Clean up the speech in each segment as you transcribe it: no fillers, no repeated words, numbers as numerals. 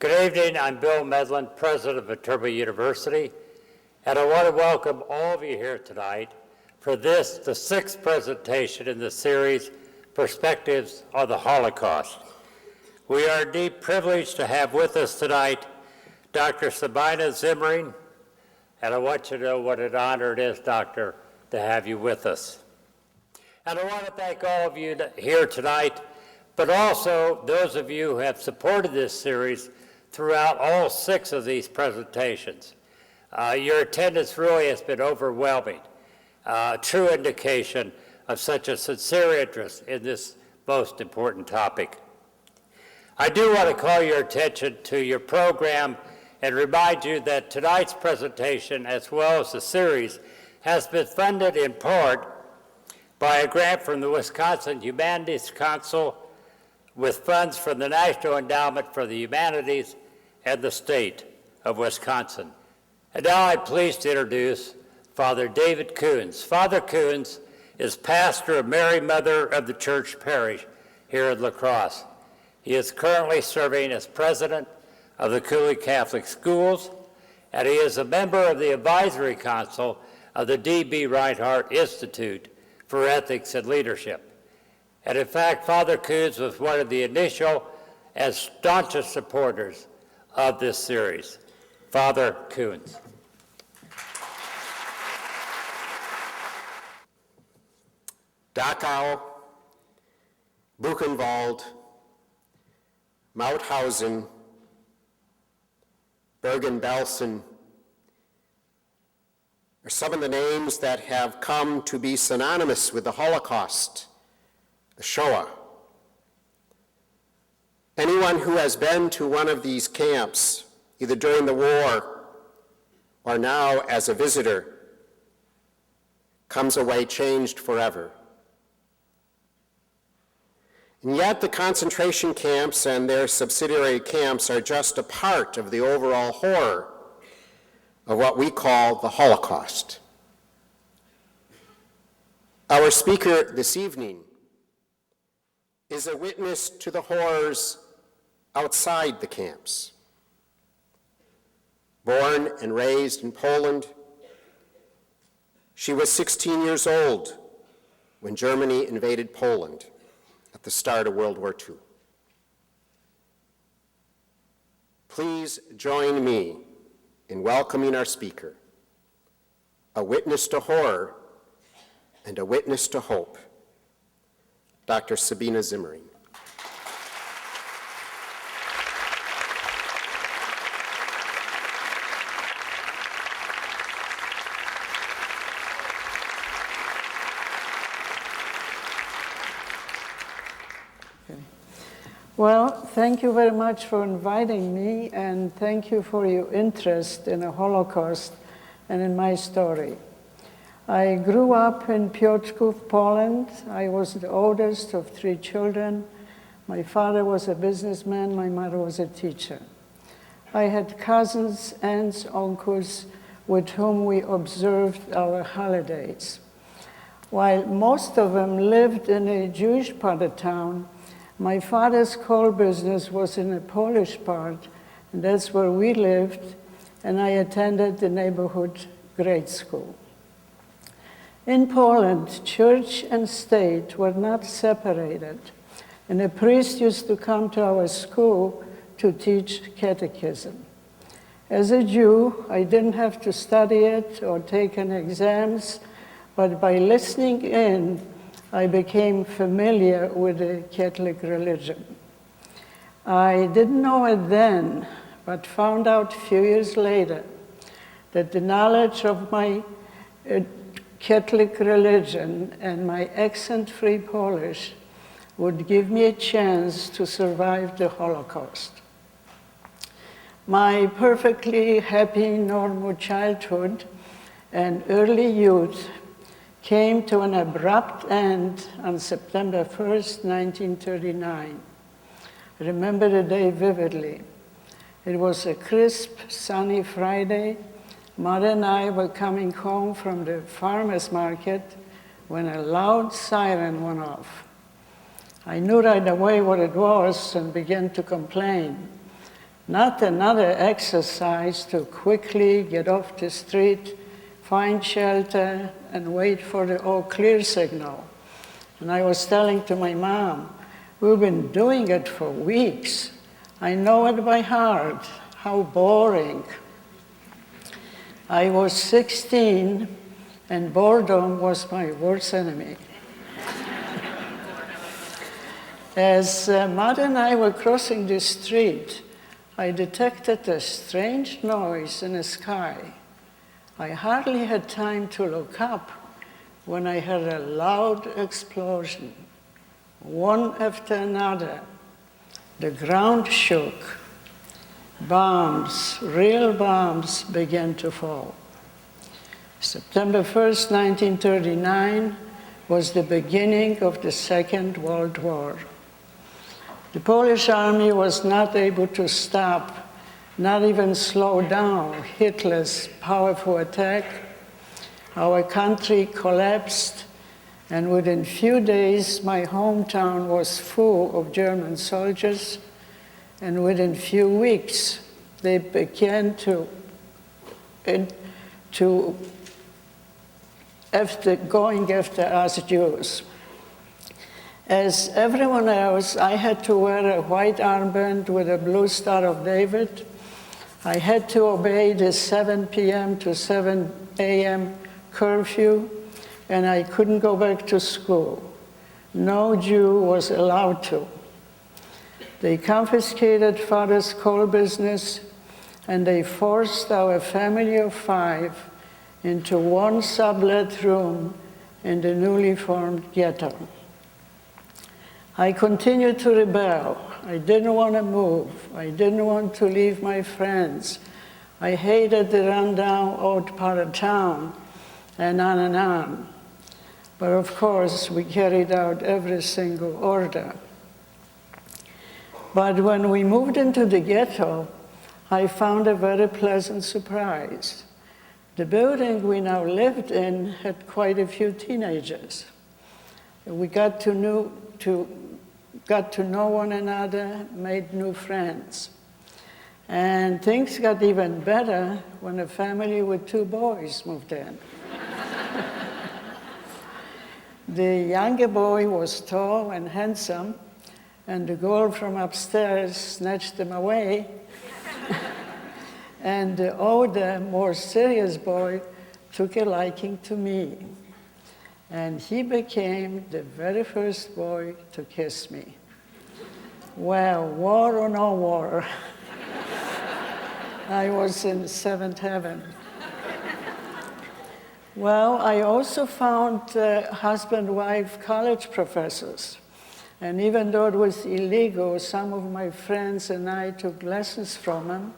Good evening, I'm Bill Medlin, President of Viterbo University, and I want to welcome all of you here tonight for this, the sixth presentation in the series, Perspectives on the Holocaust. We are indeed privileged to have with us tonight Dr. Sabina Zimering, and I want you to know what an honor it is, Doctor, to have you with us. And I want to thank all of you here tonight, but also those of you who have supported this series throughout all six of these presentations. Your attendance really has been overwhelming, true indication of such a sincere interest in this most important topic. I do want to call your attention to your program and remind you that tonight's presentation, as well as the series, has been funded in part by a grant from the Wisconsin Humanities Council with funds from the National Endowment for the Humanities and the state of Wisconsin. And now I'm pleased to introduce Father David Coons. Father Coons is pastor of Mary Mother of the Church Parish here at La Crosse. He is currently serving as president of the Cooley Catholic Schools, and he is a member of the advisory council of the D.B. Reinhart Institute for Ethics and Leadership. And in fact, Father Coons was one of the initial and staunchest supporters of this series. Father Coons. Dachau, Buchenwald, Mauthausen, Bergen-Belsen are some of the names that have come to be synonymous with the Holocaust, the Shoah. Anyone who has been to one of these camps, either during the war or now as a visitor, comes away changed forever. And yet the concentration camps and their subsidiary camps are just a part of the overall horror of what we call the Holocaust. Our speaker this evening is a witness to the horrors outside the camps. Born and raised in Poland, she was 16 years old when Germany invaded Poland at the start of World War II. Please join me in welcoming our speaker, a witness to horror and a witness to hope, Dr. Sabina Zimering. Well, thank you very much for inviting me, and thank you for your interest in the Holocaust and in my story. I grew up in Piotrków, Poland. I was the oldest of 3 children. My father was a businessman, my mother was a teacher. I had cousins, aunts, uncles with whom we observed our holidays. While most of them lived in a Jewish part of town, my father's coal business was in a Polish part, and that's where we lived, and I attended the neighborhood grade school. In Poland, church and state were not separated, and a priest used to come to our school to teach catechism. As a Jew, I didn't have to study it or take any exams, but by listening in, I became familiar with the Catholic religion. I didn't know it then, but found out a few years later that the knowledge of my Catholic religion and my accent-free Polish would give me a chance to survive the Holocaust. My perfectly happy, normal childhood and early youth came to an abrupt end on September 1st, 1939. I remember the day vividly. It was a crisp, sunny Friday. Mother and I were coming home from the farmer's market when a loud siren went off. I knew right away what it was and began to complain. Not another exercise to quickly get off the street, find shelter, and wait for the all clear signal. And I was telling to my mom, we've been doing it for weeks. I know it by heart. How boring. I was 16, and boredom was my worst enemy. As Mother and I were crossing the street, I detected a strange noise in the sky. I hardly had time to look up when I heard a loud explosion, one after another. The ground shook. Bombs, real bombs, began to fall. September 1st, 1939 was the beginning of the Second World War. The Polish army was not able to stop, not even slow down Hitler's powerful attack. Our country collapsed, And within few days, my hometown was full of German soldiers, and within few weeks, they began going after us Jews. As everyone else, I had to wear a white armband with a blue Star of David. I had to obey the 7 p.m. to 7 a.m. curfew, and I couldn't go back to school. No Jew was allowed to. They confiscated father's coal business, and they forced our family of 5 into one sublet room in the newly formed ghetto. I continued to rebel. I didn't want to move. I didn't want to leave my friends. I hated the rundown old part of town, and on and on. But of course, we carried out every single order. But when we moved into the ghetto, I found a very pleasant surprise. The building we now lived in had quite a few teenagers. We got to know one another, made new friends. And things got even better when a family with 2 boys moved in. The younger boy was tall and handsome, and the girl from upstairs snatched him away. And the older, more serious boy took a liking to me. And he became the very first boy to kiss me. Well, war or no war, I was in 7th heaven. Well, I also found husband-wife college professors. And even though it was illegal, some of my friends and I took lessons from them.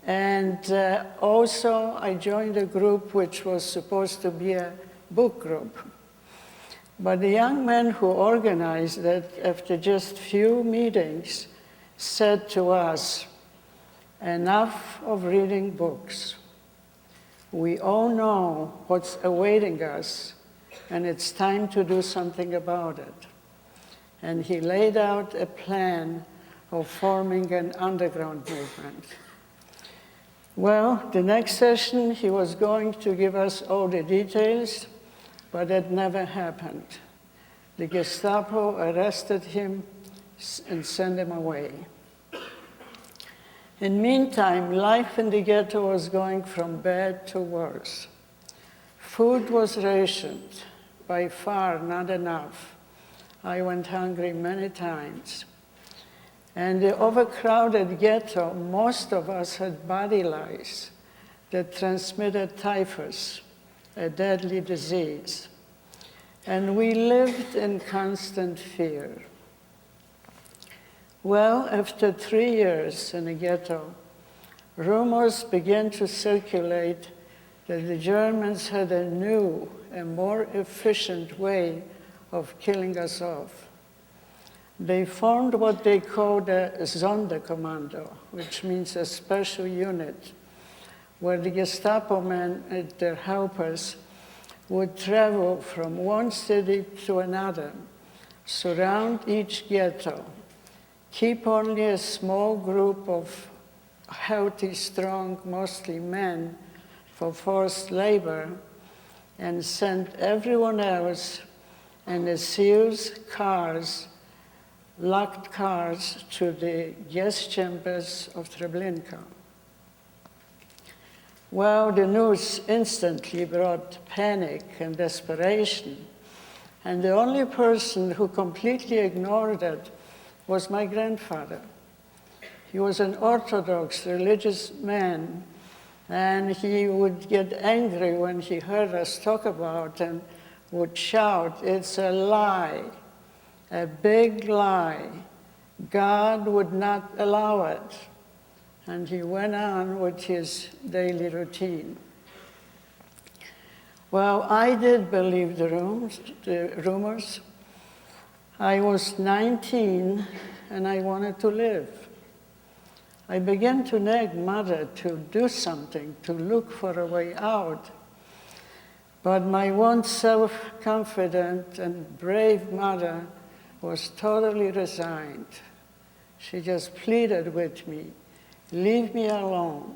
And also, I joined a group which was supposed to be a book group. But the young man who organized it, after just few meetings, said to us, "Enough of reading books. We all know what's awaiting us, and it's time to do something about it." And he laid out a plan of forming an underground movement. Well, the next session, he was going to give us all the details, but that never happened. The Gestapo arrested him and sent him away. In the meantime, life in the ghetto was going from bad to worse. Food was rationed, by far not enough. I went hungry many times. And the overcrowded ghetto, most of us had body lice that transmitted typhus, a deadly disease. And we lived in constant fear. Well, after 3 years in the ghetto, rumors began to circulate that the Germans had a new and more efficient way of killing us off. They formed what they called a Sonderkommando, which means a special unit, where the Gestapo men and their helpers would travel from one city to another, surround each ghetto, keep only a small group of healthy, strong, mostly men, for forced labor, and send everyone else in the seals cars, locked cars, to the gas chambers of Treblinka. Well, the news instantly brought panic and desperation, and the only person who completely ignored it was my grandfather. He was an Orthodox religious man, and he would get angry when he heard us talk about it and would shout, "It's a lie, a big lie. God would not allow it." And he went on with his daily routine. Well, I did believe the rumors. I was 19 and I wanted to live. I began to nag Mother to do something, to look for a way out. But my once self-confident and brave mother was totally resigned. She just pleaded with me, leave me alone.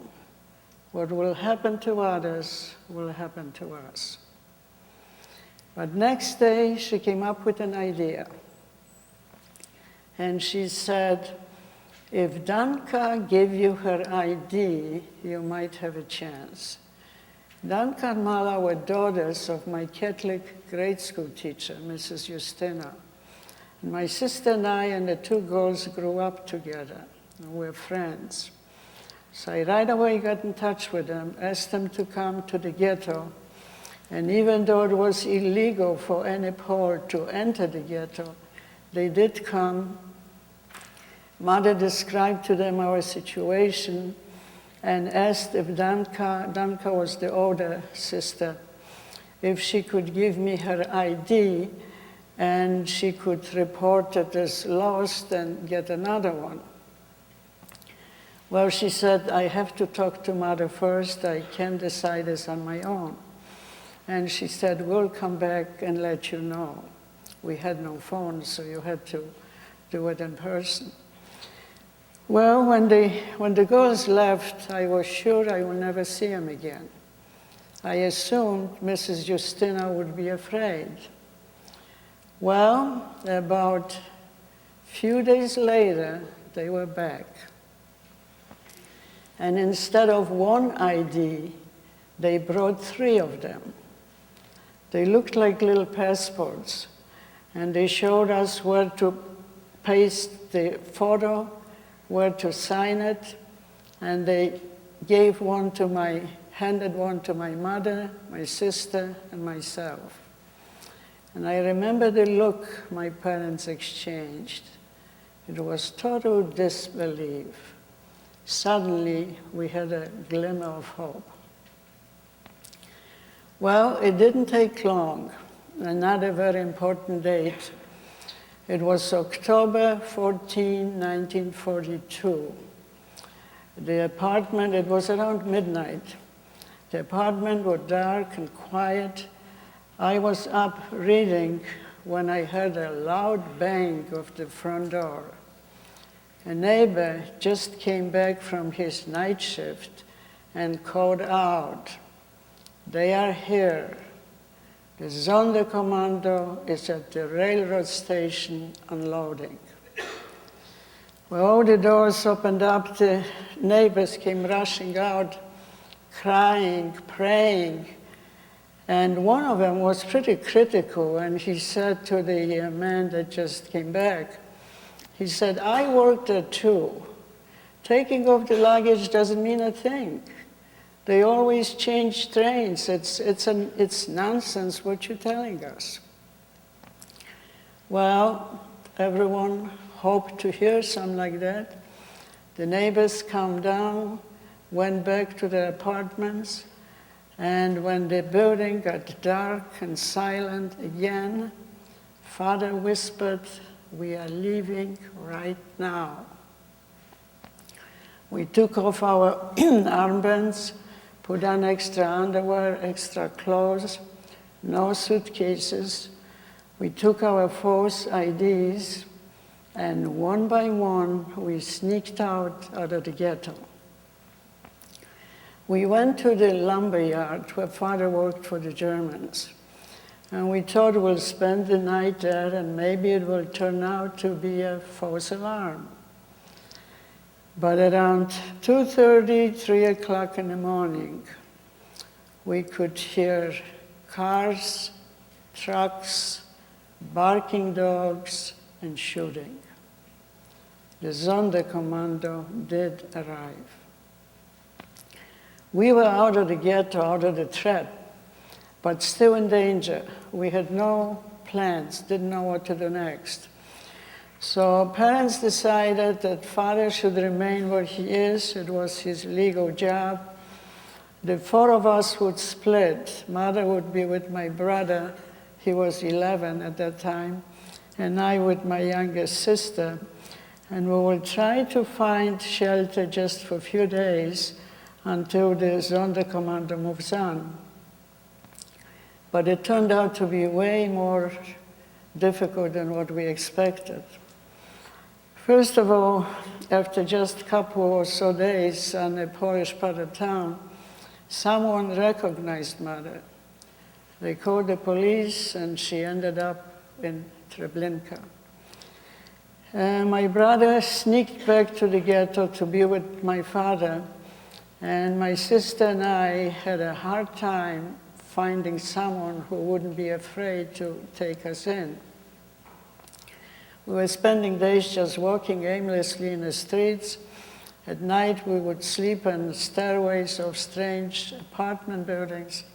What will happen to others will happen to us. But next day, she came up with an idea. And she said, if Danka gave you her ID, you might have a chance. Danka and Mala were daughters of my Catholic grade school teacher, Mrs. Justina. And my sister and I and the two girls grew up together. And we're friends. So I right away got in touch with them, asked them to come to the ghetto. And even though it was illegal for any Pole to enter the ghetto, they did come. Mother described to them our situation and asked if Danka was the older sister, if she could give me her ID and she could report it as lost and get another one. Well, she said, I have to talk to Mother first. I can't decide this on my own. And she said, we'll come back and let you know. We had no phone, so you had to do it in person. Well, when the girls left, I was sure I would never see them again. I assumed Mrs. Justina would be afraid. Well, about a few days later, they were back. And instead of one ID, they brought 3 of them. They looked like little passports. And they showed us where to paste the photo, where to sign it, and they handed one to my mother, my sister, and myself. And I remember the look my parents exchanged. It was total disbelief. Suddenly, we had a glimmer of hope. Well, it didn't take long. Another very important date. It was October 14, 1942. The apartment, it was around midnight. The apartment was dark and quiet. I was up reading when I heard a loud bang of the front door. A neighbor just came back from his night shift and called out, they are here. The Sonderkommando is at the railroad station unloading. Well, all the doors opened up, the neighbors came rushing out, crying, praying. And one of them was pretty critical, and he said to the man that just came back, he said, I worked there too. Taking off the luggage doesn't mean a thing. They always change trains. It's nonsense what you're telling us. Well, everyone hoped to hear something like that. The neighbors calmed down, went back to their apartments, and when the building got dark and silent again, Father whispered, we are leaving right now. We took off our armbands, put on extra underwear, extra clothes, no suitcases. We took our false IDs, and one by one, we sneaked out of the ghetto. We went to the lumber yard where Father worked for the Germans. And we thought we'll spend the night there, and maybe it will turn out to be a false alarm. But around 2:30, 3 o'clock in the morning, we could hear cars, trucks, barking dogs, and shooting. The Sonderkommando did arrive. We were out of the ghetto, out of the threat, but still in danger. We had no plans, didn't know what to do next. So parents decided that Father should remain where he is. It was his legal job. The 4 of us would split. Mother would be with my brother, he was 11 at that time, and I with my youngest sister. And we will try to find shelter just for a few days until the Sonderkommando moves on. but it turned out to be way more difficult than what we expected. First of all, after just a couple or so days on the Polish part of town, someone recognized Mother. They called the police, and she ended up in Treblinka. My brother sneaked back to the ghetto to be with my father, and my sister and I had a hard time finding someone who wouldn't be afraid to take us in. We were spending days just walking aimlessly in the streets. At night, we would sleep on stairways of strange apartment buildings,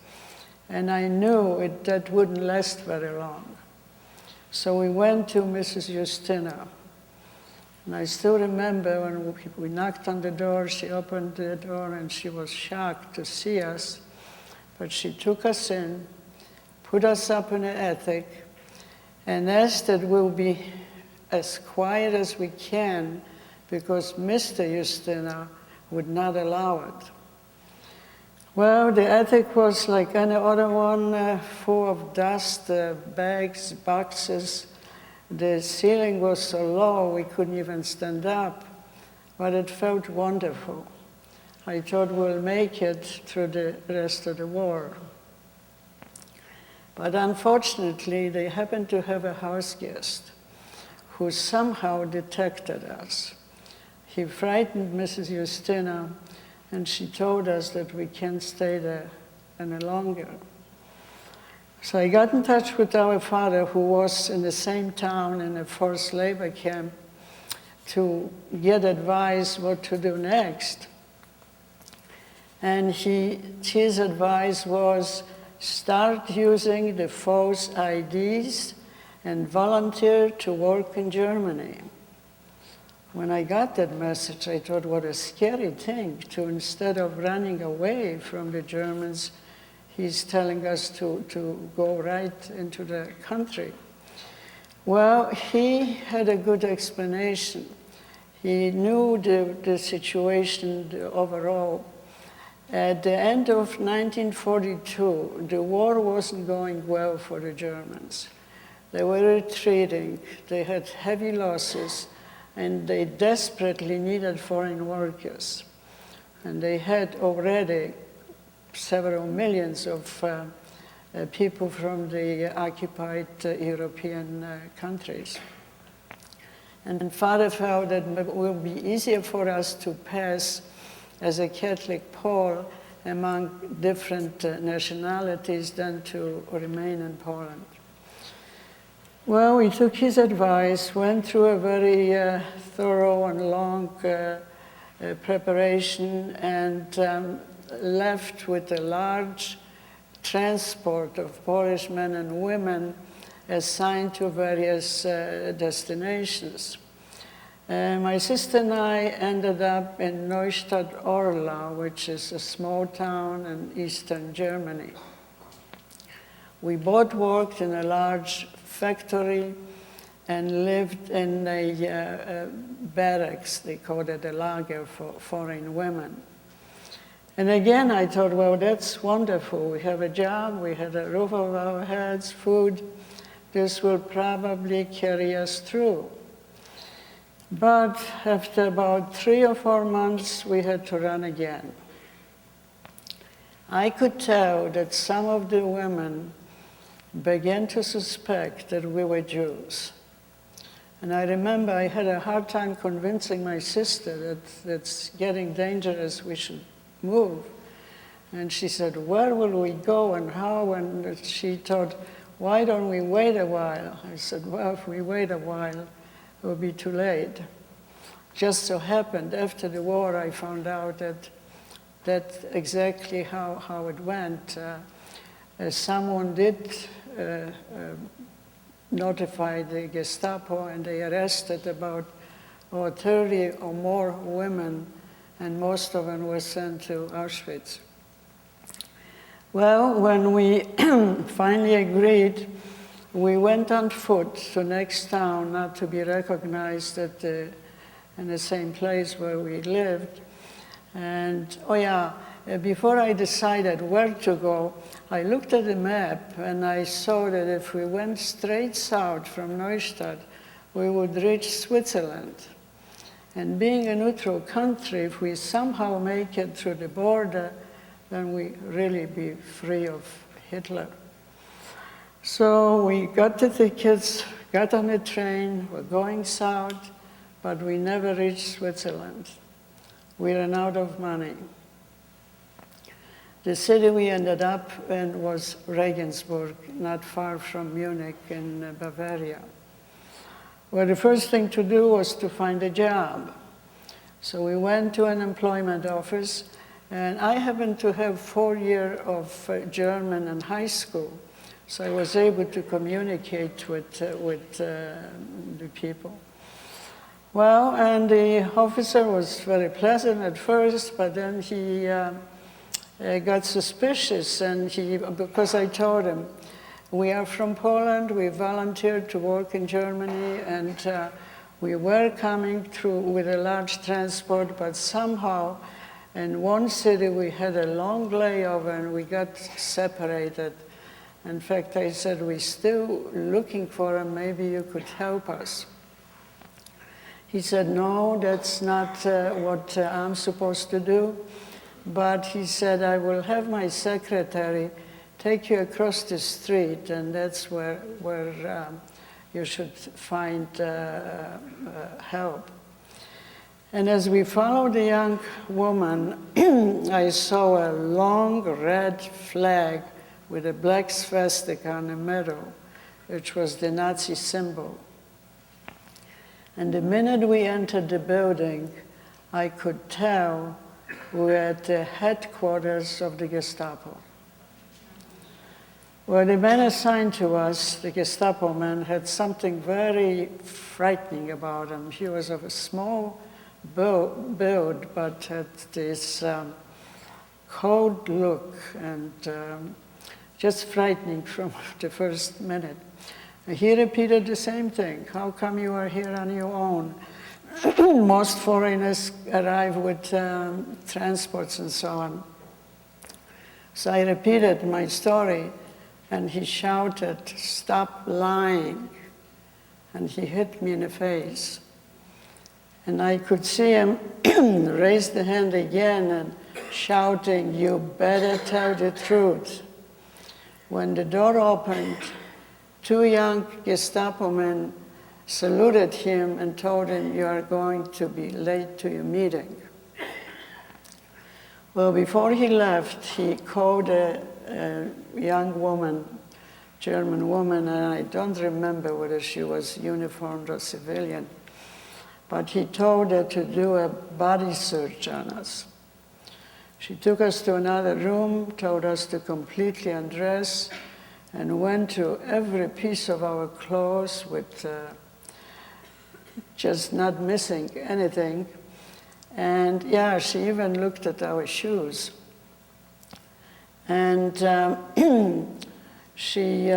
and I knew that wouldn't last very long. So we went to Mrs. Justina. And I still remember when we knocked on the door, she opened the door, and she was shocked to see us. But she took us in, put us up in the attic, and asked that we'll be as quiet as we can, because Mr. Justina would not allow it. Well, the attic was like any other one, full of dust, bags, boxes. The ceiling was so low we couldn't even stand up, but it felt wonderful. I thought we'll make it through the rest of the war. But unfortunately, they happened to have a house guest who somehow detected us. He frightened Mrs. Justina, and she told us that we can't stay there any longer. So I got in touch with our father, who was in the same town in a forced labor camp, to get advice what to do next. And his advice was, start using the false IDs and volunteer to work in Germany. When I got that message, I thought, what a scary thing to, instead of running away from the Germans, he's telling us to go right into the country. Well, he had a good explanation. He knew the situation overall. At the end of 1942, the war wasn't going well for the Germans. They were retreating, they had heavy losses, and they desperately needed foreign workers. And they had already several millions of people from the occupied European countries. And Father felt that it would be easier for us to pass as a Catholic Pole among different nationalities than to remain in Poland. Well, we took his advice, went through a very thorough and long preparation, and left with a large transport of Polish men and women assigned to various destinations. My sister and I ended up in Neustadt-Orla, which is a small town in eastern Germany. We both worked in a large factory and lived in a barracks. They called it a lager for foreign women. And again, I thought, well, that's wonderful. We have a job, we had a roof over our heads, food. This will probably carry us through. But after about 3 or 4 months, we had to run again. I could tell that some of the women began to suspect that we were Jews. And I remember I had a hard time convincing my sister that it's getting dangerous, we should move. And she said, where will we go and how? And she thought, why don't we wait a while? I said, well, if we wait a while, it will be too late. Just so happened, after the war, I found out that that's exactly how it went. Someone did notify the Gestapo, and they arrested about 30 or more women, and most of them were sent to Auschwitz. Well, when we finally agreed, we went on foot to next town, not to be recognized in the same place where we lived. And, oh yeah, before I decided where to go, I looked at the map and I saw that if we went straight south from Neustadt, we would reach Switzerland. And being a neutral country, if we somehow make it through the border, then we really be free of Hitler. So we got the tickets, got on the train, we're going south, but we never reached Switzerland. We ran out of money. The city we ended up in was Regensburg, not far from Munich in Bavaria. Well, the first thing to do was to find a job. So we went to an employment office, and I happened to have 4 years of German in high school, so I was able to communicate with the people. Well, and the officer was very pleasant at first, but then he got suspicious, and because I told him, we are from Poland, we volunteered to work in Germany, and we were coming through with a large transport, but somehow in one city we had a long layover and we got separated. In fact, I said, we're still looking for him, maybe you could help us. He said, no, that's not what I'm supposed to do. But he said, I will have my secretary take you across the street, and that's where you should find help. And as we followed the young woman, I saw a long red flag with a black swastika in the middle, which was the Nazi symbol. And the minute we entered the building, I could tell we were at the headquarters of the Gestapo. Well, the man assigned to us, the Gestapo man, had something very frightening about him. He was of a small build, but had this cold look and just frightening from the first minute. He repeated the same thing. How come you are here on your own? Most foreigners arrive with transports and so on. So I repeated my story, and he shouted, stop lying. And he hit me in the face. And I could see him raise the hand again and shouting, you better tell the truth. When the door opened, 2 young Gestapo men saluted him and told him, you are going to be late to your meeting. Well, before he left, he called a young woman, German woman, and I don't remember whether she was uniformed or civilian, but he told her to do a body search on us. She took us to another room, told us to completely undress, and went through every piece of our clothes with just not missing anything. And yeah, she even looked at our shoes. And she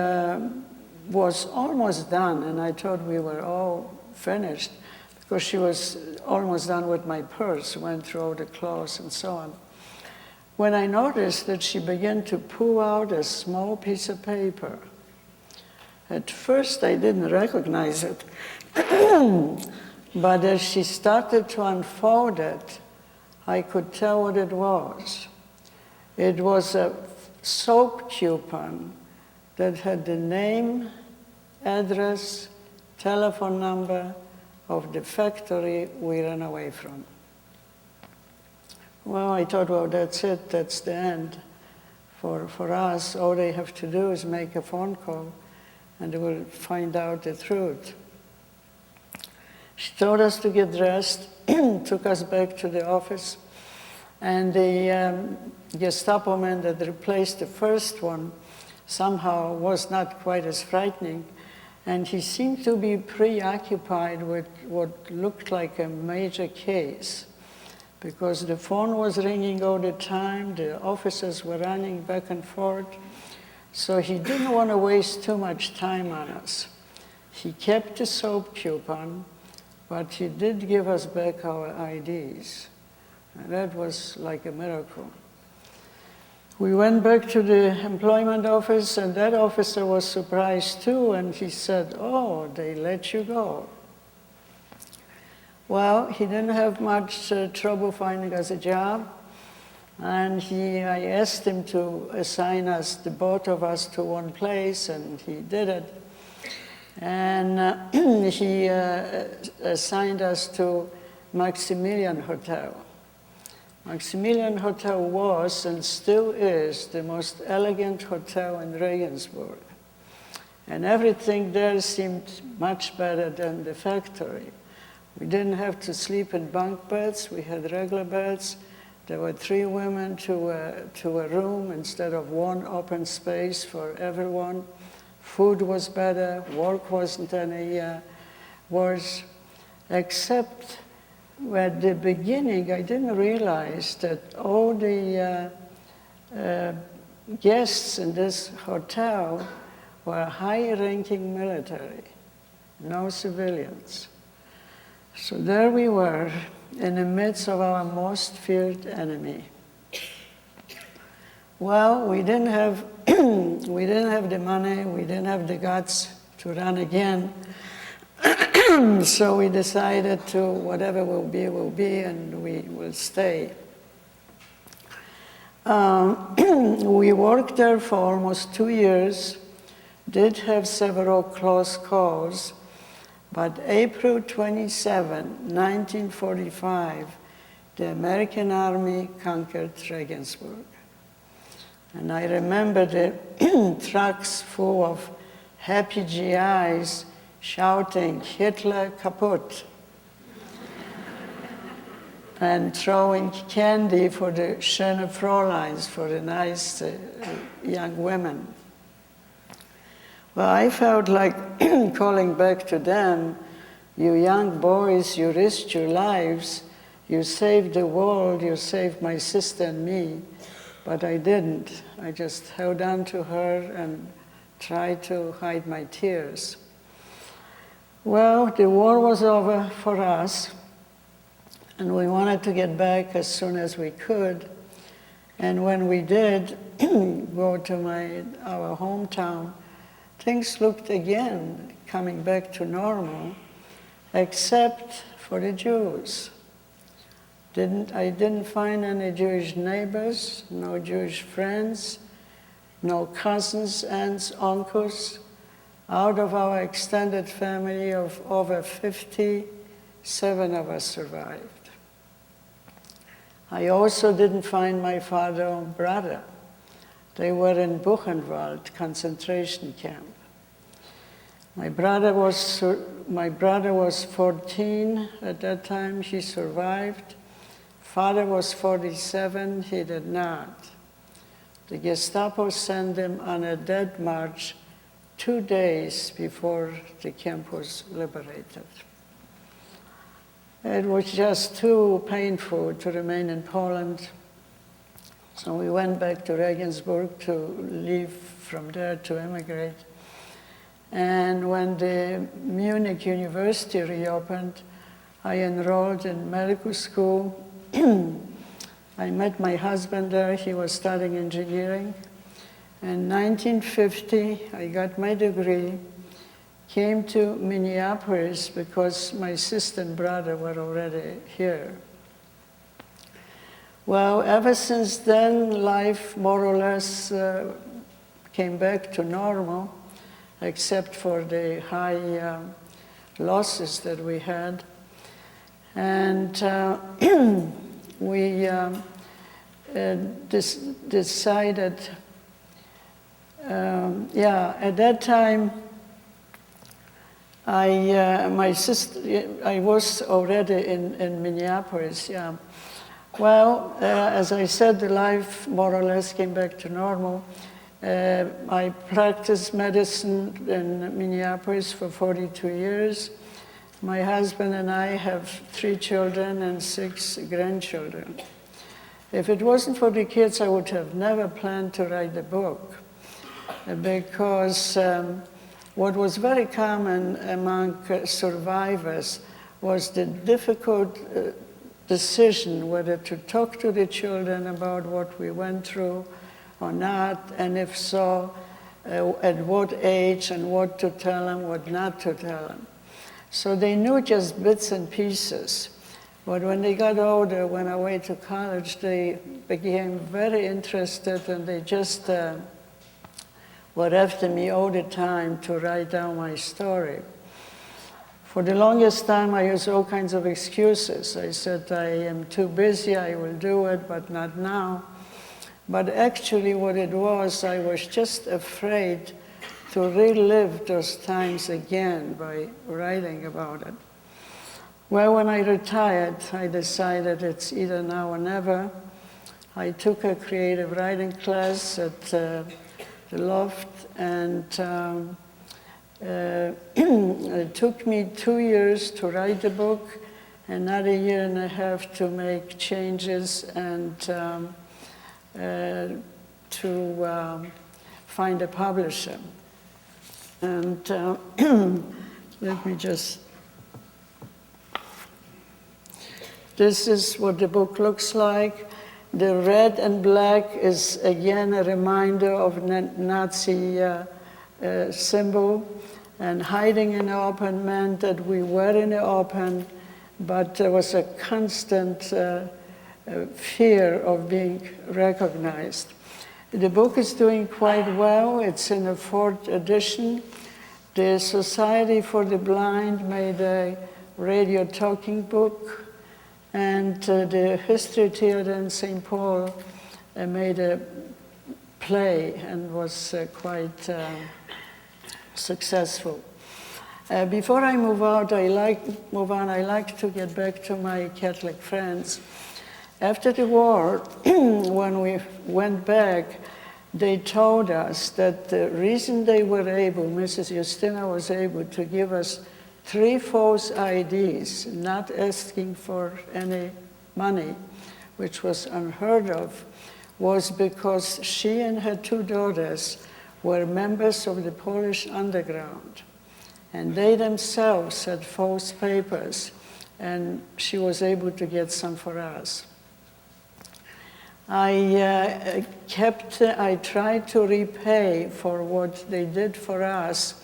was almost done, and I thought we were all finished, because she was almost done with my purse, went through all the clothes and so on. When I noticed that she began to pull out a small piece of paper. At first I didn't recognize it, but as she started to unfold it, I could tell what it was. It was a soap coupon that had the name, address, telephone number of the factory we ran away from. Well, I thought, well, that's it, that's the end. For us, all they have to do is make a phone call and they will find out the truth. She told us to get dressed, took us back to the office, and the Gestapo man that replaced the first one somehow was not quite as frightening, and he seemed to be preoccupied with what looked like a major case, because the phone was ringing all the time, the officers were running back and forth, so he didn't want to waste too much time on us. He kept the soap coupon, but he did give us back our IDs. And that was like a miracle. We went back to the employment office, and that officer was surprised too, and he said, "Oh, they let you go." Well, he didn't have much trouble finding us a job, and I asked him to assign us, the both of us, to one place, and he did it. And he assigned us to Maximilian Hotel. Maximilian Hotel was and still is the most elegant hotel in Regensburg. And everything there seemed much better than the factory. We didn't have to sleep in bunk beds, we had regular beds. There were 3 women to a room instead of one open space for everyone. Food was better, work wasn't any worse, except at the beginning I didn't realize that all the guests in this hotel were high-ranking military, no civilians. So there we were, in the midst of our most feared enemy. Well, we didn't have the money, we didn't have the guts to run again. So we decided to, whatever will be, and we will stay. We worked there for almost 2 years, did have several close calls, but April 27, 1945, the American army conquered Regensburg. And I remember the trucks full of happy GIs shouting, "Hitler kaputt," and throwing candy for the schöne Fräuleins, for the nice young women. Well, I felt like calling back to them, "You young boys, you risked your lives, you saved the world, you saved my sister and me," but I didn't. I just held on to her and tried to hide my tears. Well, the war was over for us, and we wanted to get back as soon as we could. And when we did go to our hometown, things looked again coming back to normal, except for the Jews. I didn't find any Jewish neighbors, no Jewish friends, no cousins, aunts, uncles. Out of our extended family of over 50, 7 of us survived. I also didn't find my father or brother. They were in Buchenwald concentration camp. My brother was 14 at that time, he survived. Father was 47, he did not. The Gestapo sent him on a death march 2 days before the camp was liberated. It was just too painful to remain in Poland, so we went back to Regensburg to leave from there to immigrate. And when the Munich University reopened, I enrolled in medical school. I met my husband there, he was studying engineering. In 1950, I got my degree, came to Minneapolis because my sister and brother were already here. Well, ever since then, life more or less came back to normal, except for the high losses that we had. And we decided, at that time, I was already in Minneapolis, yeah. Well, as I said, the life more or less came back to normal. I practiced medicine in Minneapolis for 42 years. My husband and I have 3 children and 6 grandchildren. If it wasn't for the kids, I would have never planned to write the book, because what was very common among survivors was the difficult decision whether to talk to the children about what we went through or not, and if so, at what age and what to tell them, what not to tell them. So they knew just bits and pieces. But when they got older, went away to college, they became very interested, and they just were after me all the time to write down my story. For the longest time, I used all kinds of excuses. I said, I am too busy, I will do it, but not now. But actually what it was, I was just afraid to relive those times again by writing about it. Well, when I retired, I decided it's either now or never. I took a creative writing class at the Loft, and it took me 2 years to write the book, another 1.5 years to make changes and to find a publisher. And let me just, this is what the book looks like. The red and black is again a reminder of Nazi symbol, and hiding in the open meant that we were in the open, but there was a constant fear of being recognized. The book is doing quite well. It's in the 4th edition. The Society for the Blind made a radio talking book, and the History Theater in St. Paul made a play and was quite successful. Before I move on, I like to get back to my Catholic friends. After the war, when we went back, they told us that the reason they were able, Mrs. Justina was able to give us 3 false IDs, not asking for any money, which was unheard of, was because she and her 2 daughters were members of the Polish underground. And they themselves had false papers, and she was able to get some for us. I tried to repay for what they did for us,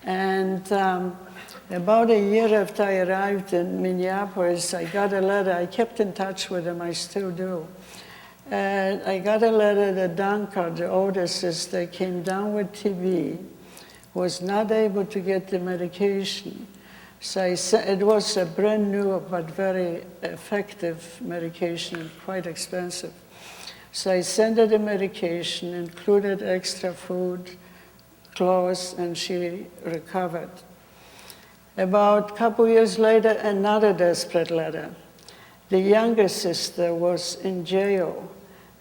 and about 1 year after I arrived in Minneapolis, I got a letter. I kept in touch with them, I still do. I got a letter that Danka, the older sister, came down with TB, was not able to get the medication. So it was a brand new but very effective medication and quite expensive. So I sent her the medication, included extra food, clothes, and she recovered. About a couple years later, another desperate letter. The younger sister was in jail,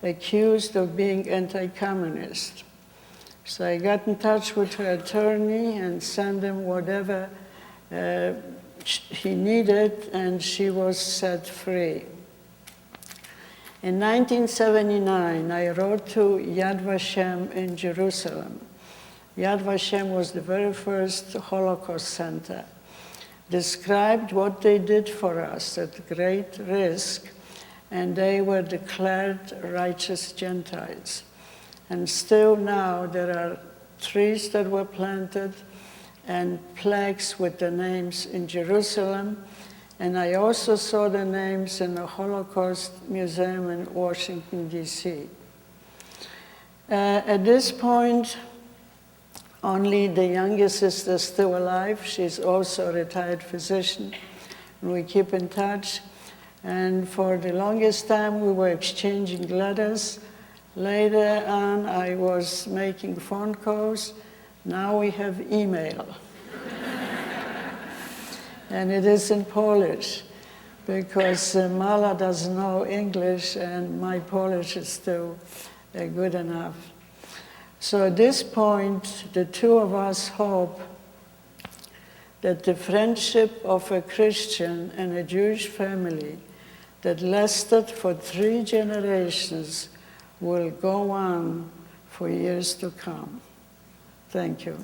accused of being anti-communist. So I got in touch with her attorney and sent him whatever he needed, and she was set free. In 1979, I wrote to Yad Vashem in Jerusalem. Yad Vashem was the very first Holocaust center. Described what they did for us at great risk, and they were declared righteous Gentiles. And still now there are trees that were planted and plaques with the names in Jerusalem, and I also saw the names in the Holocaust Museum in Washington, D.C. At this point, only the youngest sister is still alive. She's also a retired physician, and we keep in touch. And for the longest time, we were exchanging letters. Later on, I was making phone calls. Now we have email. And it is in Polish, because Mala doesn't know English, and my Polish is still good enough. So at this point, the 2 of us hope that the friendship of a Christian and a Jewish family that lasted for 3 generations will go on for years to come. Thank you.